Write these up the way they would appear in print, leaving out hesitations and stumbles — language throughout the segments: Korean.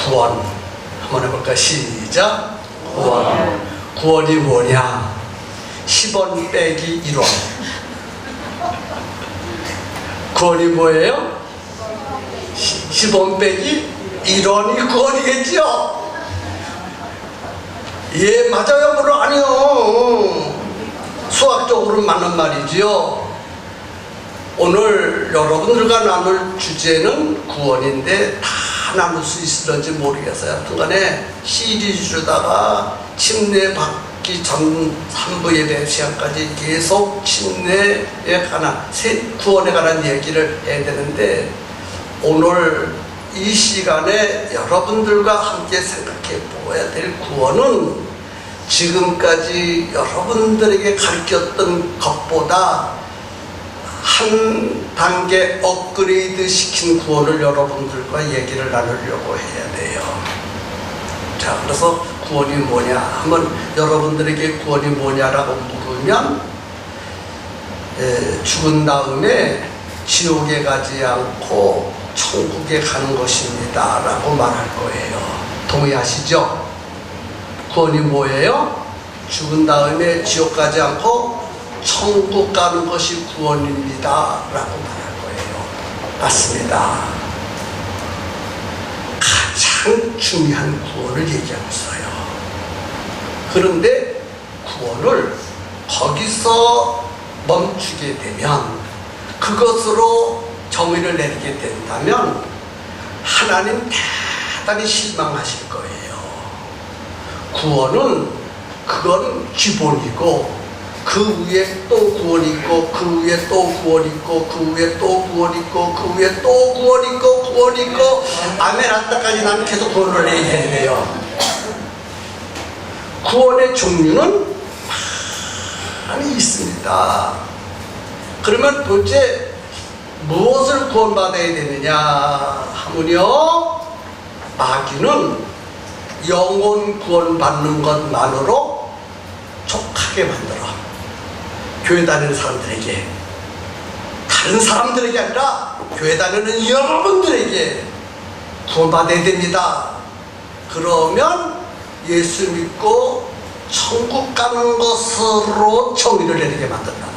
구원 한번 해볼까? 시작. 구원. 구원이 뭐냐? 10원 빼기 1원. 구원이 뭐예요? 10원 빼기 1원이 구원이겠죠? 예, 맞아요. 물론 아니요. 수학적으로는 맞는 말이지요. 오늘 여러분들과 나눌 주제는 구원인데 다 나눌 수 있을지 모르겠어요. 하여튼간에 시리즈로다가 침례 받기 전 3부 예배 시간까지 계속 침례에 관한 구원에 관한 얘기를 해야 되는데, 오늘 이 시간에 여러분들과 함께 생각해 보아야 될 구원은 지금까지 여러분들에게 가르쳤던 것보다 한 단계 업그레이드 시킨 구원을 여러분들과 얘기를 나누려고 해야 돼요. 자, 그래서 구원이 뭐냐? 한번 여러분들에게 구원이 뭐냐라고 물으면 죽은 다음에 지옥에 가지 않고 천국에 가는 것입니다 라고 말할 거예요. 동의하시죠? 구원이 뭐예요? 죽은 다음에 지옥 가지 않고 천국 가는 것이 구원입니다 라고 말할 거예요. 맞습니다. 가장 중요한 구원을 얘기하고 있어요. 그런데 구원을 거기서 멈추게 되면, 그것으로 정의를 내리게 된다면 하나님 대단히 실망하실 거예요. 구원은 그건 기본이고, 그 위에 또 구원이 있고, 그 위에 또 구원이 있고, 그 위에 또 구원이 있고, 그 위에 또 구원이 있고, 구원이 있고, 아멘 한다까지 나는 계속 구원을 얘기해야 돼요. 구원의 종류는 많이 있습니다. 그러면 도대체 무엇을 구원받아야 되느냐 하면요, 마귀는 영혼 구원받는 것만으로 족하게 만들어. 교회 다니는 사람들에게, 다른 사람들에게 아니라 교회 다니는 여러분들에게 구원받아야 됩니다. 그러면 예수 믿고 천국 가는 것으로 정의를 내리게 만든다는 거예요.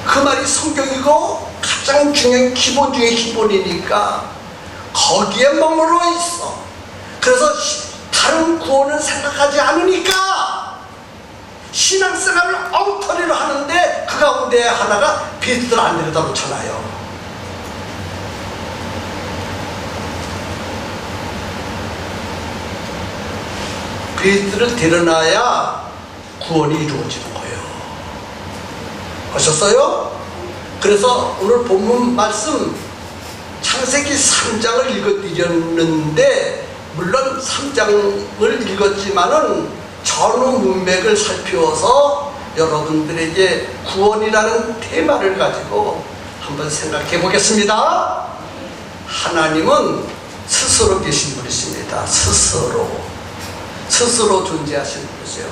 그 말이 성경이고 가장 중요한 기본 중의 기본이니까 거기에 머물러 있어. 그래서 다른 구원을 생각하지 않으니까 신앙생활을 엉터리로 하는데 그 가운데 하나가 베드로를 안 내려다 놓잖아요. 베드로를 데려놔야 구원이 이루어지는 거예요. 아셨어요? 그래서 오늘 본문 말씀 창세기 3장을 읽어드렸는데, 물론 3장을 읽었지만은 전후 문맥을 살피워서 여러분들에게 구원이라는 테마를 가지고 한번 생각해 보겠습니다. 하나님은 스스로 계신 분이십니다. 스스로 존재하신 분이세요.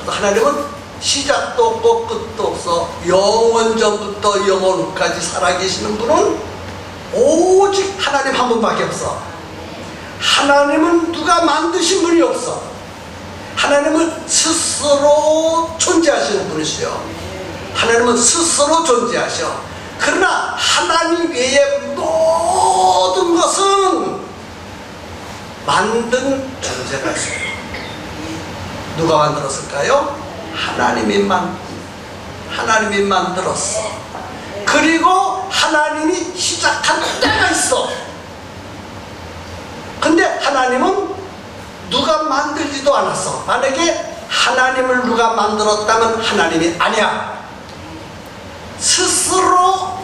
하나님은 시작도 없고 끝도 없어 영원 전부터 영원 후까지 살아계시는 분은 오직 하나님 한 분밖에 없어. 하나님은 누가 만드신 분이 없어. 하나님은 스스로 존재하시는 분이시요. 하나님은 스스로 존재하셔. 그러나 하나님 외의 모든 것은 만든 존재가 있어요. 누가 만들었을까요? 하나님이 만들었어. 그리고 하나님이 시작한 때가 있어. 근데 하나님은 누가 만들지도 않았어. 만약에 하나님을 누가 만들었다면 하나님이 아니야. 스스로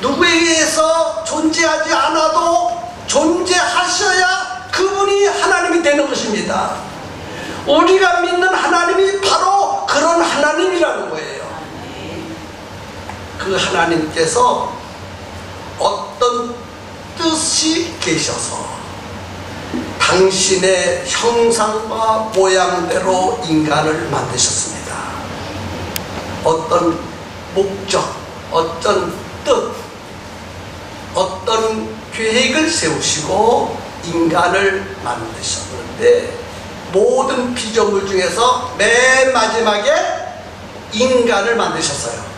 누구에 의해서 존재하지 않아도 존재하셔야 그분이 하나님이 되는 것입니다. 우리가 믿는 하나님이 바로 그런 하나님이라는 거예요. 그 하나님께서 어떤 뜻이 계셔서 당신의 형상과 모양대로 인간을 만드셨습니다. 어떤 목적, 어떤 뜻, 어떤 계획을 세우시고 인간을 만드셨는데 모든 피조물 중에서 맨 마지막에 인간을 만드셨어요.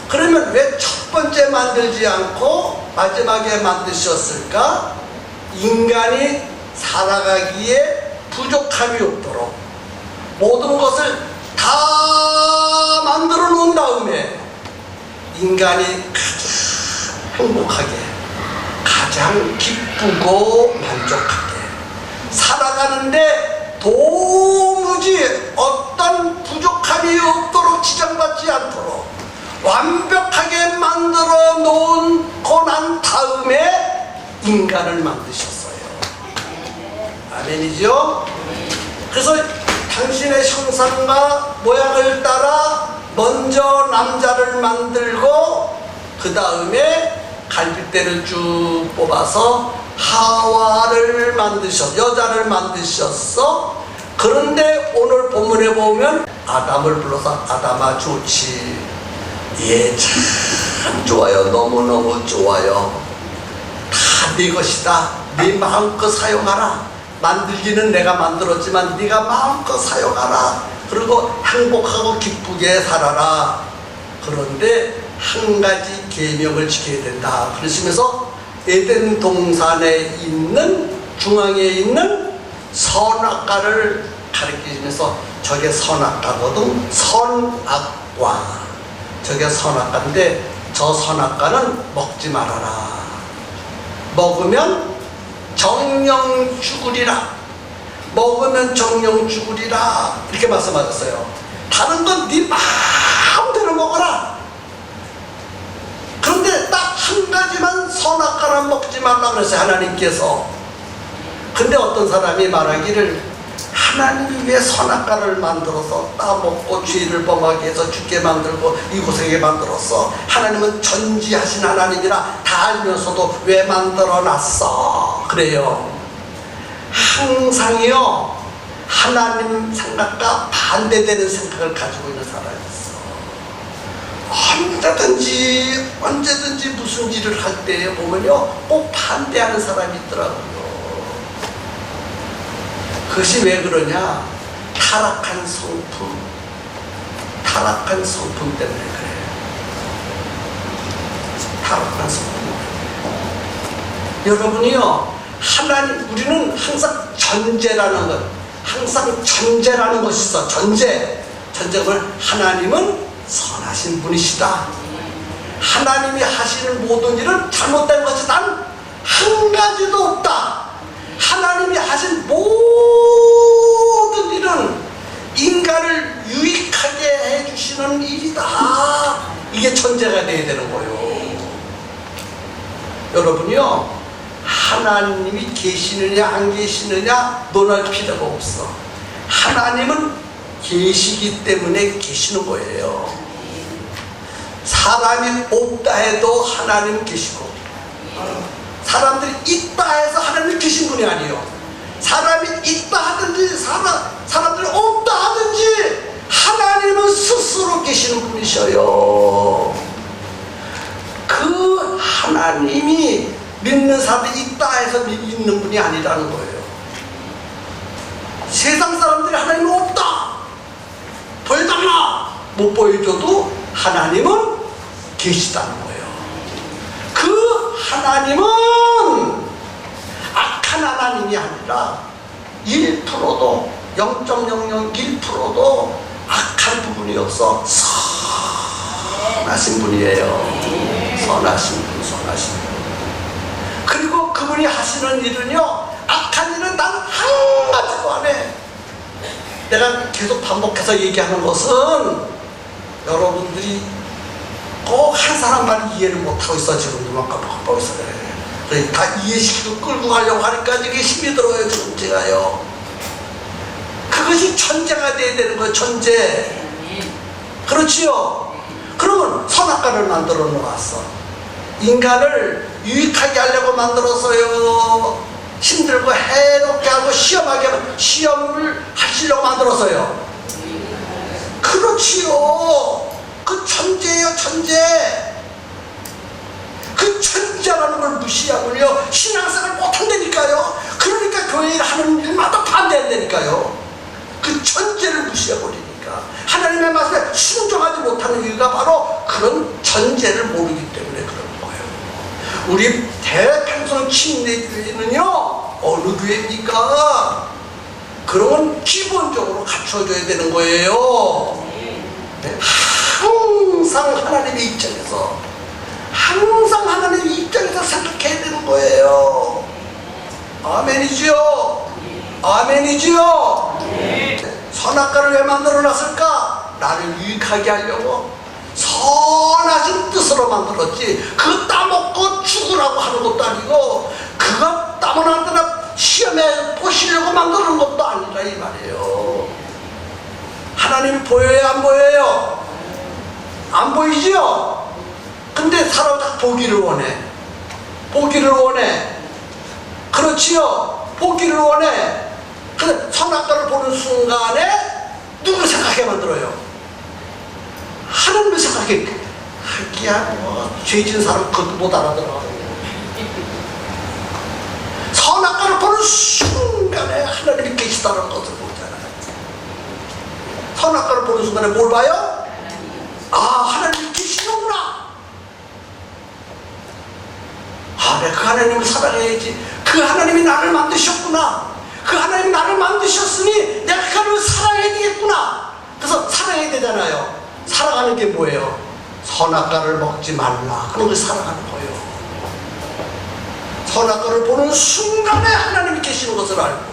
그러면 왜 첫 번째 만들지 않고 마지막에 만드셨을까? 인간이 살아가기에 부족함이 없도록 모든 것을 다 만들어 놓은 다음에 인간이 가장 행복하게, 가장 기쁘고 만족하게 살아가는데 도무지 어떤 부족함이 없도록 지장받지 않도록 완벽하게 만들어 놓고 난 다음에 인간을 만드셨어요. 아멘이죠? 그래서 당신의 형상과 모양을 따라 먼저 남자를 만들고 그 다음에 갈빗대를 쭉 뽑아서 하와를 여자를 만드셨어. 그런데 오늘 본문에 보면 아담을 불러서 아담아 좋지. 예, 참 좋아요. 너무너무 좋아요. 다 네 것이다. 네 마음껏 사용하라. 만들기는 내가 만들었지만 네가 마음껏 사용하라. 그리고 행복하고 기쁘게 살아라. 그런데 한 가지 계명을 지켜야 된다. 그러시면서 에덴 동산에 있는 중앙에 있는 선악과를 가리키면서 저게 선악과거든. 선악과. 저게 선악과인데 저 선악과는 먹지 말아라. 먹으면 정령 죽으리라. 먹으면 정령 죽으리라. 이렇게 말씀하셨어요. 다른 건 네 마음대로 먹어라. 그런데 딱 한 가지만 선악과는 먹지 말라 그랬어요, 하나님께서. 근데 어떤 사람이 말하기를 하나님이 왜 선악과를 만들어서 따먹고 죄를 범하게 해서 죽게 만들고 이고생하게 만들었어? 하나님은 전지하신 하나님이라 다 알면서도 왜 만들어놨어? 그래요. 항상이요 하나님 생각과 반대되는 생각을 가지고 있는 사람이 있어. 언제든지 무슨 일을 할 때 보면요 꼭 반대하는 사람이 있더라고요. 그것이 왜 그러냐? 타락한 성품 때문에 그래요. 타락한 성품. 여러분이요 우리는 항상 전제라는 것이 있어. 전제는 하나님은 선하신 분이시다. 하나님이 하시는 모든 일은 잘못된 것이 단 한 가지도 없다. 하나님이 하신 모든 일은 인간을 유익하게 해주시는 일이다. 이게 전제가 돼야 되는 거예요. 여러분이요 하나님이 계시느냐 안 계시느냐 논할 필요가 없어. 하나님은 계시기 때문에 계시는 거예요. 사람이 없다 해도 하나님 계시고 사람들이 있다 해서 하나님 계신 분이 아니에요. 사람이 있다 하든지 사람들이 없다 하든지 하나님은 스스로 계시는 분이셔요. 그 하나님이 믿는 사람들이 있다 해서 믿는 분이 아니라는 거예요. 세상 사람들이 하나님은 없다 보여달라 못 보여줘도 하나님은 계시다는 거예요. 그 하나님은 악한 하나님이 아니라 1%도 0.001%도 악한 부분이 없어 선하신 분이에요. 선하신 분. 그리고 그분이 하시는 일은요 악한 일은 단 한 가지도 안 해. 내가 계속 반복해서 얘기하는 것은 여러분들이 꼭 한 사람만 이해를 못하고 있어. 지금도 막 깜빡깜빡 있어. 그래. 다 이해시키고 끌고 가려고 하니까 이게 힘이 들어요. 지금 제가요. 그것이 전제가 돼야 되는 거예요. 전제. 그렇지요. 그러면 선악과를 만들어 놓았어. 인간을 유익하게 하려고 만들었어요. 힘들고 해롭게 하고 시험하게 하고 시험을 하시려고 만들었어요. 그렇지요. 그 천재예요. 천재. 그 천재라는 걸 무시하고요 신앙생활 못한다니까요. 우리 대평성 침례교회는요 어느 교회입니까? 그런 건 기본적으로 갖춰줘야 되는 거예요. 항상 하나님의 입장에서 생각해야 되는 거예요. 아멘이지요? 아멘이지요? 선악과를 왜 만들어놨을까? 나를 유익하게 하려고 선하신 뜻으로 만들었지, 그거 따먹고 죽으라고 하는 것도 아니고, 그거 따먹는 시험에 보시려고 만드는 것도 아니라 이 말이에요. 하나님이 보여요, 안 보여요? 안 보이지요? 근데 사람은 다 보기를 원해. 보기를 원해. 그렇지요? 보기를 원해. 근데 선악과를 보는 순간에 누구를 생각하게 만들어요? 하나님을 생각해. 하기야 뭐 죄진 사람 그것도 못 알아들어. 선악과를 보는 순간에 하나님이 계시다는 것을 보잖아요. 선악과를 보는 순간에 뭘 봐요? 아, 하나님이 계시는구나. 아, 내가 그 하나님을 사랑해야지. 그 하나님이 나를 만드셨구나. 그 하나님이 나를 만드셨으니 내가 그 하나님을 사랑해야 되겠구나. 그래서 사랑해야 되잖아요. 사랑하는 게 뭐예요? 선악과를 먹지 말라. 그런 걸 사랑하는 거예요. 선악과를 보는 순간에 하나님이 계시는 것을 알고,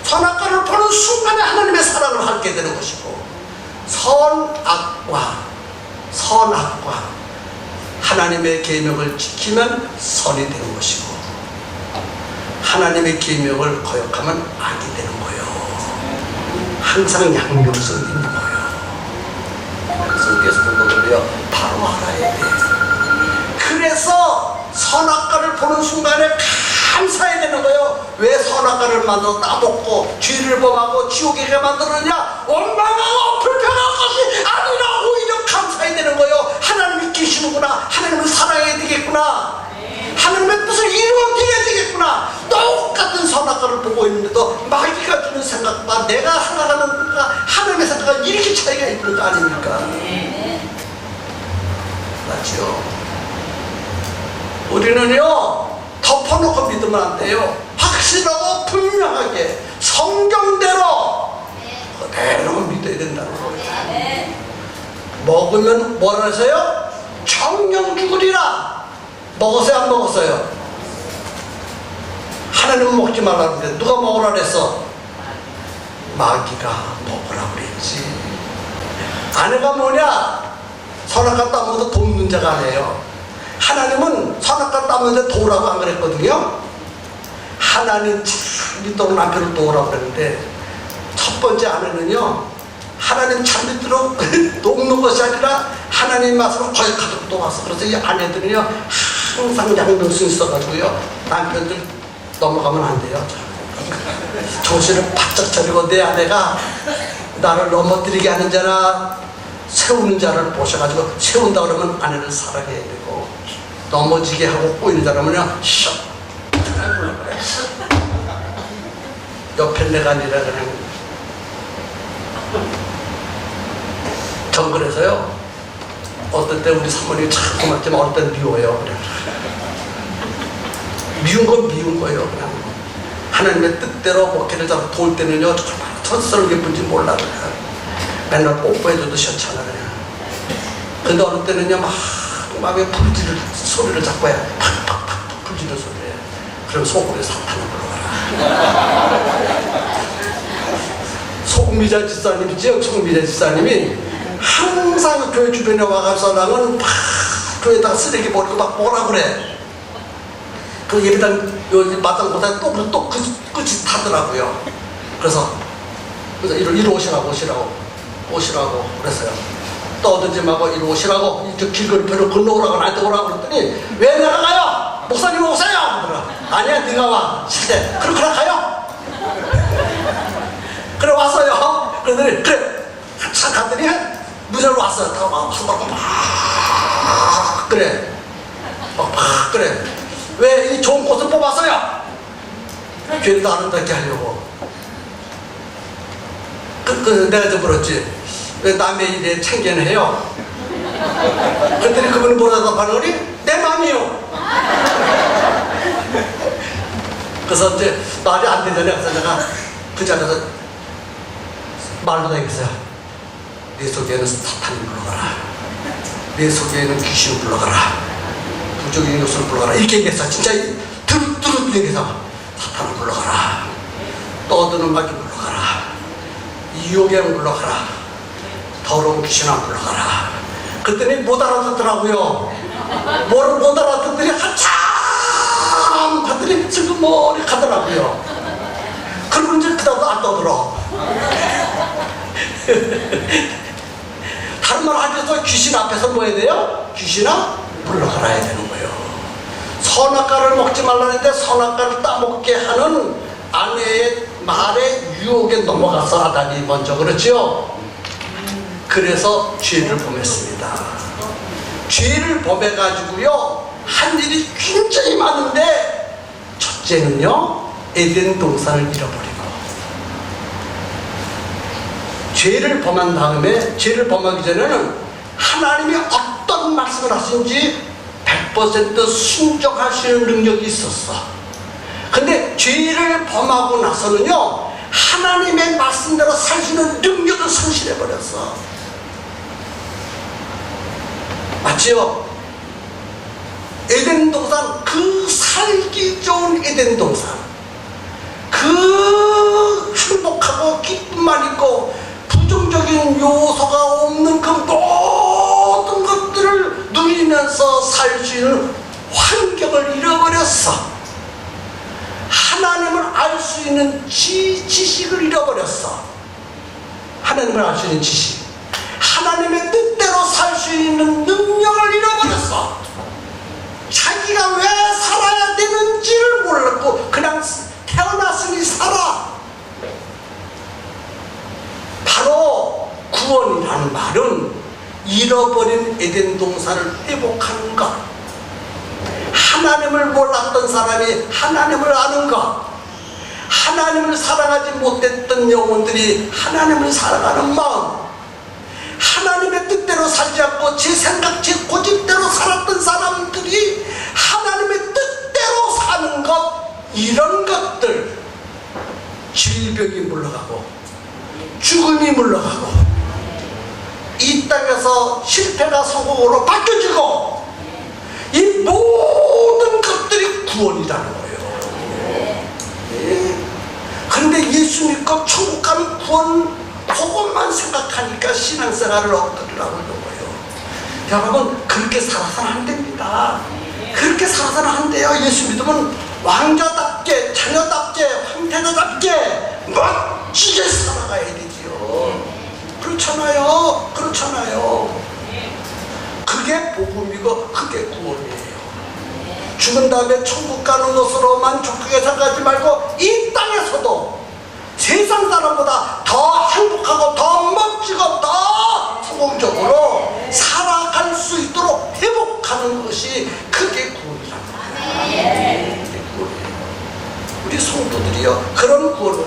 선악과를 보는 순간에 하나님의 사랑을 하게 되는 것이고, 선악과 하나님의 계명을 지키면 선이 되는 것이고, 하나님의 계명을 거역하면 악이 되는 거예요. 항상 양면성이 있는 거예요. 성경에서도 바로 알아야 돼. 그래서 선악과를 보는 순간에 감사해야 되는 거예요. 왜 선악과를 만들어 따먹고 죄를 범하고 지옥에 가게 만들었냐? 원망하고 불평할 것이 아니라 오히려 감사해야 되는 거예요. 하나님이 계시는구나. 하나님을 사랑해야 되겠구나. 하나님의 뜻을 이루어져야 되겠구나. 똑같은 선악과를 보고 있는데도 마귀가 주는 생각과 내가 생각하는 것과 하나님의 생각과 이렇게 차이가 있는 거 아닙니까? 맞죠? 우리는요 덮어놓고 믿으면 안 돼요. 확실하고 분명하게 성경대로 그대로 믿어야 된다는 거예요. 먹으면 뭐라 하세요? 정령 죽으리라. 먹었어요, 안 먹었어요? 하나님은 먹지 말라 그랬는데 누가 먹으라 그랬어? 마귀가 먹으라 그랬지. 아내가 뭐냐? 선악과 따먹어도 돕는 자가 아니에요. 하나님은 선악과 따먹는데 도우라고 안 그랬거든요. 하나님 참 믿도록 남편을 도우라고 그랬는데, 첫 번째 아내는요 하나님 참 믿도록 돕는 것이 아니라 하나님 말씀을 거역하도록 도왔어. 그래서 이 아내들은요 항상 양면성이 있어가지고요 남편들 넘어가면 안 돼요. 정신을 바짝 차리고 내 아내가 나를 넘어뜨리게 하는 자나 세우는 자를 보셔가지고 세운다 그러면 아내를 사랑해야 되고, 넘어지게 하고 꼬이는 자라면요 슉 그래. 옆에 내가 아니라 그냥. 전 그래서요 어떨 때 우리 사모님이 참 고맙지만 어떨 땐 미워요. 그냥 미운 건 미운 거예요. 그냥 하나님의 뜻대로 먹기를 잡고 도울 때는요 천스러운 게 뭔지 몰라. 그냥 맨날 뽀뽀해줘도 싫잖아. 그냥 근데 어느 때는요 막 마음에 불지를 소리를 자꾸 해. 팍팍팍 불지는 소리를 해. 그럼 속으로 사탄을 불러가라. 송미자 집사님이지요. 송미자 집사님이 항상 교회 주변에 와가서 나면 막 교회에다가 쓰레기 버리고 막 뭐라 그래. 그 예배당 여기 마당보다 또 끝이 타더라고요. 그래서 이리 오시라고 그랬어요. 떠들지 말고 이리 오시라고, 이쪽 길거리편을 건너오라고 나한테 오라고 그랬더니 왜 내가 가요? 목사님 오세요. 그러더라. 아니야 네가 와. 싫대. 그럼 가요. 그래 왔어요. 그러더니 그래 차 갔더니 문으로 왔어요. 다 와서 막 그래 그래 왜 이 좋은 꽃을 뽑았어요? 교회도 아름답게 하려고. 내가 좀 물었지. 왜 남의 일에 참견을 해요? 그랬더니 그분이 뭐라고 반응하니? 내 맘이요. 그래서 이제 말이 안 되잖아요. 그래서 내가 그 자리에서 말로 다니겠어요. 내 속에는 사탄이 불러가라. 내 속에는 귀신을 불러가라. 부적인 요소를 불러가라. 이렇게 얘기했어. 진짜 두루 얘기해서 사탄을 불러가라. 떠드는 마귀 불러가라. 이용경 불러가라. 더러운 귀신아 불러가라. 그랬더니 못 알아듣더라고요. 뭐를 못 알아듣더니 한참 하더니 슬그머니 가더라고요. 그러고 이제 그다음도 안 떠들어. 다른 말 하면서 귀신 앞에서 뭐 해야 돼요? 귀신아 물러가라 해야 되는 거예요. 선악과를 먹지 말라는데 선악과를 따먹게 하는 아내의 말에 유혹에 넘어가서 아담이 먼저 그렇죠. 그래서 죄를 범했습니다. 죄를 범해가지고요 한 일이 굉장히 많은데, 첫째는요 에덴 동산을 잃어버리고, 죄를 범한 다음에, 죄를 범하기 전에는 하나님이 어떤 말씀을 하신지 100% 순종하시는 능력이 있었어. 근데 죄를 범하고 나서는요 하나님의 말씀대로 살 수 있는 능력을 상실해버렸어. 맞지요? 에덴 동산, 그 살기 좋은 에덴 동산, 그 행복하고 기쁨만 있고 부정적인 요소가 없는 그 모든 것들을 누리면서 살 수 있는 환경을 잃어버렸어. 하나님을 알 수 있는 지식을 잃어버렸어. 하나님을 알 수 있는 지식, 하나님의 뜻대로 살 수 있는 능력을 잃어버렸어. 자기가 왜 살아야 되는지를 몰랐고 그냥 태어났으니 살아. 바로 구원이라는 말은 잃어버린 에덴 동산을 회복하는 것, 하나님을 몰랐던 사람이 하나님을 아는 것, 하나님을 사랑하지 못했던 영혼들이 하나님을 사랑하는 마음, 하나님의 뜻대로 살지 않고 제 생각, 제 고집대로 살았던 사람들이 하나님의 뜻대로 사는 것, 이런 것들, 질병이 물러가고 죽음이 물러가고 이 땅에서 실패가 성공으로 바뀌어지고, 이 모든 것들이 구원이라는 거예요. 그런데 예수 믿고 천국 가는 구원, 그것만 생각하니까 신앙생활을 엎드리라고 하는 거예요. 여러분, 그렇게 살아서는 안 됩니다. 그렇게 살아서는 안 돼요. 예수 믿으면 왕자답게, 자녀답게, 황태자답게 멋지게 살아가야 되지요. 그렇잖아요. 그렇잖아요. 그게 복음이고 그게 구원이에요. 죽은 다음에 천국 가는 것으로만 족하게 생각하지 말고 이 땅에서도 세상 사람보다 더 행복하고 더 멋지고 더 성공적으로 살아갈 수 있도록 회복하는 것이 그게 구원이랍니다. 우리 성도들이요 그런 구원을,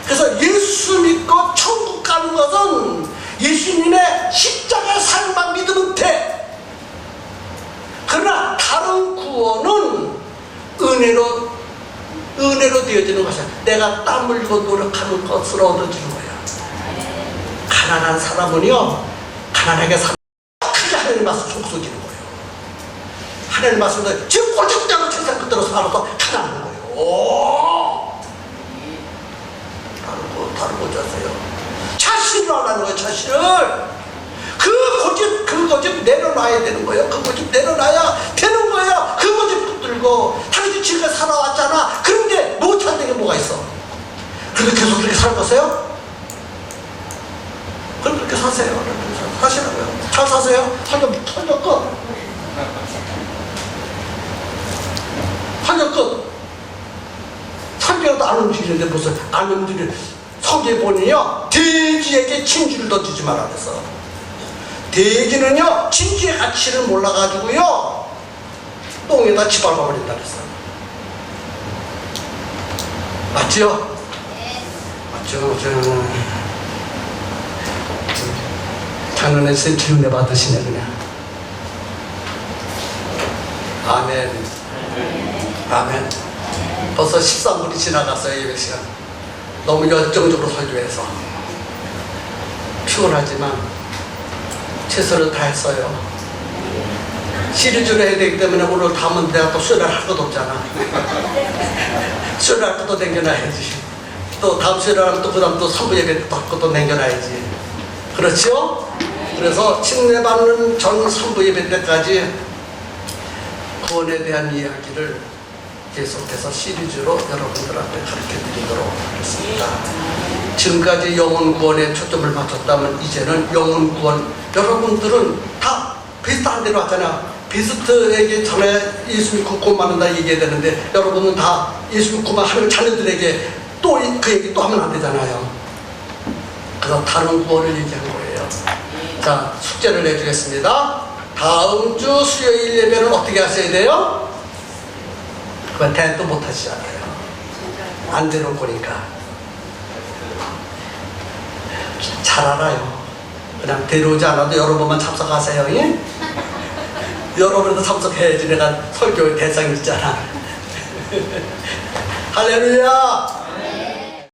그래서 예수 믿고 천국 가는 것은 예수님의 십자가 사랑만 믿으면 돼. 그러나 다른 구원은 은혜로 되어지는 것이야. 내가 땀 흘리고 노력하는 것으로 얻어지는 거야. 가난한 사람은요 가난하게 살아 크게 하나님 말씀 속속이는 거예요. 하나님 말씀도 지금 꼴짝대로 세상 그대로 살아서 가난한 거예요. 오! 다른 거 자세요. 자신을 하라는 거예요. 자신을. 그 고집 내려놔야 되는 거예요. 그 고집 내려놔야 되는 거예요. 그 고집 붙들고 당신 지금 살아왔잖아. 그런데 못하는 게 뭐가 있어? 그런데 계속 그렇게 살 거세요? 그럼 그렇게 사세요. 사시라고요. 잘 사세요. 살려 끝. 살려 끝. 살려도 안 움직이는데 무슨 안 움직이는. 성경에 보니요 돼지에게 진주를 던지지 말라 그랬어. 돼지는요 진주의 가치를 몰라가지고요 똥에다 짓밟아 버린다 그랬어. 맞죠? 맞죠? 작년에 센치 은혜 받으시네 그냥. 아멘. 아멘. 벌써 13분이 지나갔어요. 예배 시간. 너무 열정적으로 설교해서 피곤하지만 최선을 다했어요. 시리즈를 해야 되기 때문에 오늘 다음은 내가 또 수요일날 할 것도 없잖아. 수요일날 것도 남겨놔야지. 또 다음 수요일날 하면 또 그 다음 또 3부 예배 또 할 것도 남겨놔야지. 그렇죠? 그래서 침례받는 전 3부 예배 때까지 구원에 대한 이야기를 계속해서 시리즈로 여러분들한테 가르쳐 드리도록 하겠습니다. 지금까지 영혼 구원에 초점을 맞췄다면 이제는 영혼 구원, 여러분들은 다 비슷한 데로 왔잖아요. 비스트에게 전에 예수 믿고 구원받는다 얘기해야 되는데 여러분은 다 예수 믿고만 하는 자녀들에게 또 그 얘기 또 하면 안 되잖아요. 그래서 다른 구원을 얘기한 거예요. 자, 숙제를 내주겠습니다. 다음 주 수요일 예배는 어떻게 하셔야 돼요? 그건 대안도 못 하시잖아요. 안 되는 거니까. 잘 알아요. 그냥 데려오지 않아도 여러분만 참석하세요. 예? 여러분도 참석해야지 내가 설교의 대상이 있잖아. 할렐루야!